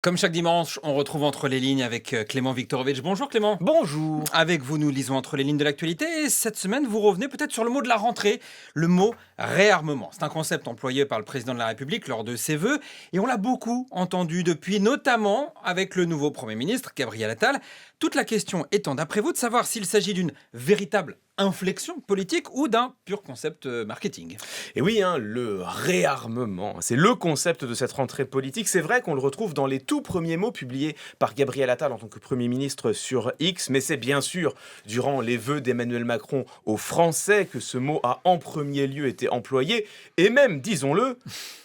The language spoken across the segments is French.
Comme chaque dimanche, on retrouve Entre les lignes avec Clément Viktorovitch. Bonjour Clément. Bonjour. Avec vous, nous lisons Entre les lignes de l'actualité. Et cette semaine, vous revenez peut-être sur le mot de la rentrée, le mot réarmement. C'est un concept employé par le président de la République lors de ses vœux. Et on l'a beaucoup entendu depuis, notamment avec le nouveau Premier ministre, Gabriel Attal. Toute la question étant, d'après vous, de savoir s'il s'agit d'une véritable inflexion politique ou d'un pur concept marketing. Et oui, le réarmement, c'est le concept de cette rentrée politique. C'est vrai qu'on le retrouve dans les tout premiers mots publiés par Gabriel Attal en tant que Premier ministre sur X, mais c'est bien sûr durant les vœux d'Emmanuel Macron aux Français que ce mot a en premier lieu été employé, et même, disons-le,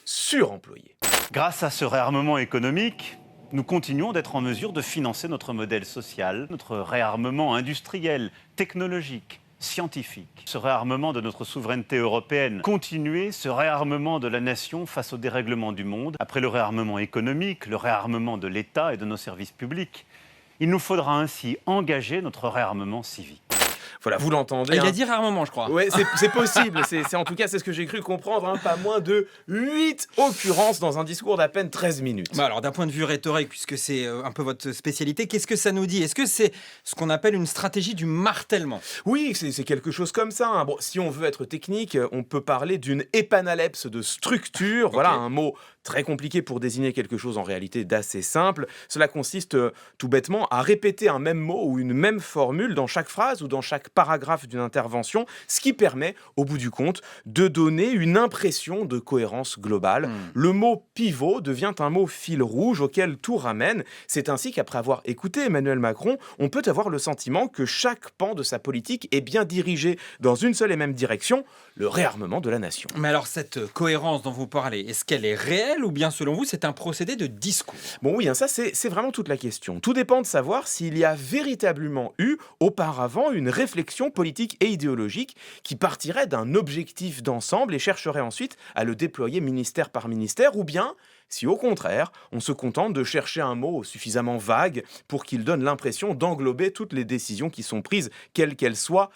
suremployé. Grâce à ce réarmement économique, nous continuons d'être en mesure de financer notre modèle social, notre réarmement industriel, technologique, scientifique. Ce réarmement de notre souveraineté européenne, continuer ce réarmement de la nation face au dérèglement du monde. Après le réarmement économique, le réarmement de l'État et de nos services publics, il nous faudra ainsi engager notre réarmement civique. Voilà, vous l'entendez. Il a dit réarmement, je crois. Oui, c'est possible. En tout cas, c'est ce que j'ai cru comprendre. Pas moins de 8 occurrences dans un discours d'à peine 13 minutes. Bah alors, d'un point de vue rhétorique, puisque c'est un peu votre spécialité, qu'est-ce que ça nous dit? Est-ce que c'est ce qu'on appelle une stratégie du martèlement? Oui, c'est quelque chose comme ça. Bon, si on veut être technique, on peut parler d'une épanalepse de structure. Okay. Voilà, un mot très compliqué pour désigner quelque chose en réalité d'assez simple. Cela consiste tout bêtement à répéter un même mot ou une même formule dans chaque phrase ou dans chaque paragraphe d'une intervention, ce qui permet, au bout du compte, de donner une impression de cohérence globale. Le mot pivot devient un mot fil rouge auquel tout ramène. C'est ainsi qu'après avoir écouté Emmanuel Macron, on peut avoir le sentiment que chaque pan de sa politique est bien dirigé dans une seule et même direction, le réarmement de la nation. Mais alors, cette cohérence dont vous parlez, est-ce qu'elle est réelle ou bien, selon vous, c'est un procédé de discours? Bon oui, ça c'est vraiment toute la question. Tout dépend de savoir s'il y a véritablement eu auparavant une réflexion politique et idéologique qui partirait d'un objectif d'ensemble et chercherait ensuite à le déployer ministère par ministère, ou bien si au contraire, on se contente de chercher un mot suffisamment vague pour qu'il donne l'impression d'englober toutes les décisions qui sont prises, quelles qu'elles soient.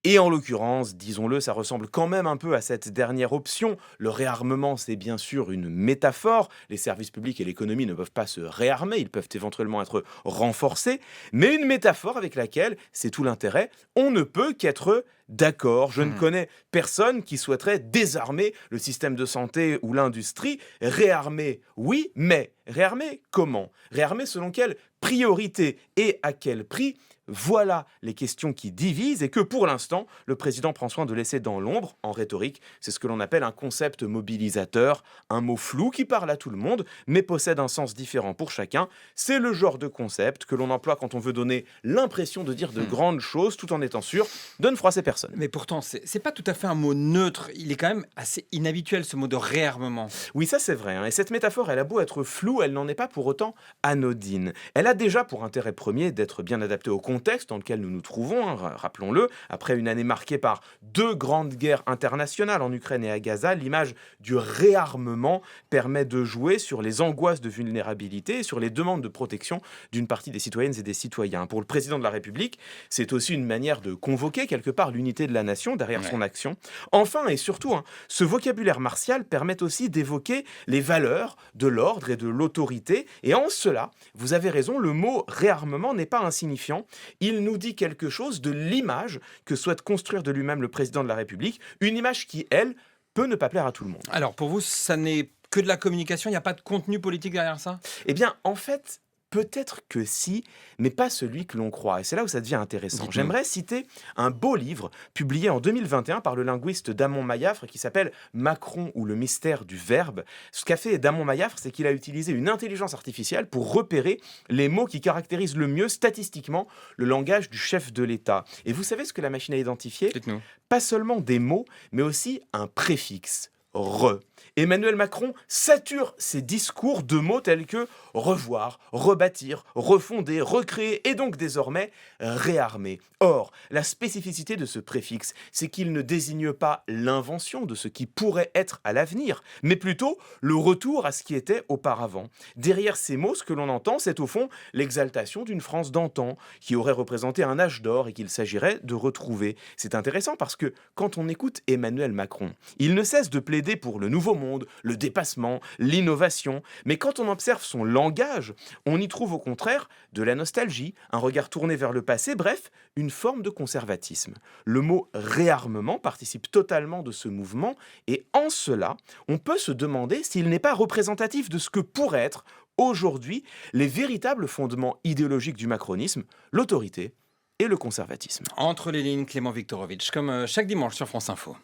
Et en l'occurrence, disons-le, ça ressemble quand même un peu à cette dernière option. Le réarmement, c'est bien sûr une métaphore. Les services publics et l'économie ne peuvent pas se réarmer, ils peuvent éventuellement être renforcés, mais une métaphore avec laquelle, c'est tout l'intérêt, on ne peut qu'être d'accord. Je ne connais personne qui souhaiterait désarmer le système de santé ou l'industrie. Réarmer, oui, mais réarmer comment? Réarmer selon quelle priorité et à quel prix? Voilà les questions qui divisent et que pour l'instant, le président prend soin de laisser dans l'ombre. En rhétorique, c'est ce que l'on appelle un concept mobilisateur, un mot flou qui parle à tout le monde, mais possède un sens différent pour chacun. C'est le genre de concept que l'on emploie quand on veut donner l'impression de dire de grandes choses tout en étant sûr de ne froisser personne. Mais pourtant, c'est pas tout à fait un mot neutre. Il est quand même assez inhabituel, ce mot de réarmement. Oui, ça c'est vrai. Et cette métaphore, elle a beau être floue, elle n'en est pas pour autant anodine. Elle a déjà pour intérêt premier d'être bien adaptée au contexte dans lequel nous nous trouvons, rappelons-le. Après une année marquée par 2 grandes guerres internationales en Ukraine et à Gaza, l'image du réarmement permet de jouer sur les angoisses de vulnérabilité et sur les demandes de protection d'une partie des citoyennes et des citoyens. Pour le président de la République, c'est aussi une manière de convoquer quelque part l'unité de la nation derrière son action. Enfin et surtout, ce vocabulaire martial permet aussi d'évoquer les valeurs de l'ordre et de l'autorité. Et en cela, vous avez raison, le mot réarmement n'est pas insignifiant. Il nous dit quelque chose de l'image que souhaite construire de lui-même le président de la République, une image qui, elle, peut ne pas plaire à tout le monde. Alors, pour vous, ça n'est que de la communication, il n'y a pas de contenu politique derrière ça? Eh bien, en fait, peut-être que si, mais pas celui que l'on croit. Et c'est là où ça devient intéressant. Dites-nous. J'aimerais citer un beau livre publié en 2021 par le linguiste Damon Maillafre qui s'appelle « Macron ou le mystère du verbe ». Ce qu'a fait Damon Maillafre, c'est qu'il a utilisé une intelligence artificielle pour repérer les mots qui caractérisent le mieux statistiquement le langage du chef de l'État. Et vous savez ce que la machine a identifié? Dites-nous. Pas seulement des mots, mais aussi un préfixe. Re. Emmanuel Macron sature ses discours de mots tels que revoir, rebâtir, refonder, recréer et donc désormais réarmer. Or, la spécificité de ce préfixe, c'est qu'il ne désigne pas l'invention de ce qui pourrait être à l'avenir, mais plutôt le retour à ce qui était auparavant. Derrière ces mots, ce que l'on entend, c'est au fond l'exaltation d'une France d'antan, qui aurait représenté un âge d'or et qu'il s'agirait de retrouver. C'est intéressant parce que quand on écoute Emmanuel Macron, il ne cesse de plaider pour le nouveau nouveau monde, le dépassement, l'innovation. Mais quand on observe son langage, on y trouve au contraire de la nostalgie, un regard tourné vers le passé, bref, une forme de conservatisme. Le mot réarmement participe totalement de ce mouvement et en cela, on peut se demander s'il n'est pas représentatif de ce que pourraient être aujourd'hui les véritables fondements idéologiques du macronisme, l'autorité et le conservatisme. Entre les lignes, Clément Viktorovitch, comme chaque dimanche sur France Info.